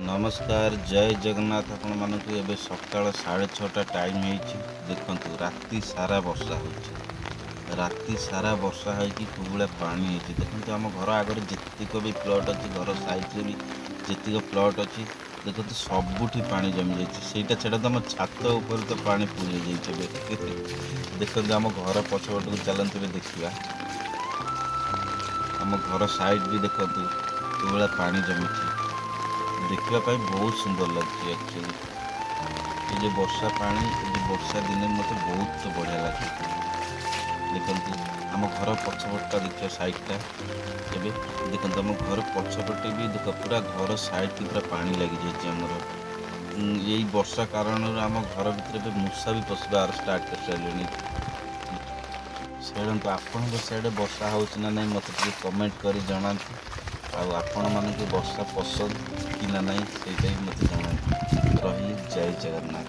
नमस्कार जय जगन्नाथ आपण मानक एबे सकाळ 6:30 टाइम होईछि देखंतु राति सारा वर्षा होछि राति सारा वर्षा होइछि कुबुला पानी होइछि देखंतु हम घर आगर जेतिक भी प्लॉट अछि घर साइड रे भी जेतिक प्लॉट अछि देखंतु सबुठी पानी जमी जाइछि सेटा छडा त हम छात ऊपर तो पानी पूरी जाइछि बे देखंतु हम घर पछपट को चलंतु बे देखिबा हम घर साइड भी देखंतु कुबुला पानी जमिछि देखिबा ପାଇଁ बहुत सुंदर लगछि एक्चुअली ये जो वर्षा पानी ये जो वर्षा दिने मते बहुत बढ़िया लगे देखंतु हम घर पछपटटा देखियो साइडटा एबे देखंतु हम घर पछपटे भी देख पूरा घर साइड की पूरा पानी लागि जाइछि हमर यही वर्षा कारण हम घर भितर भी मूसा भी पसबा स्टार्ट कर साइलेनी सेडंतु आपन साइड वर्षा होछि ना नहीं मते ଟିକେ कमेंट करी जणांतु आपण मानक वर्षा पसंद कि ना नहीं से मत जनातु रही जय जगन्नाथ।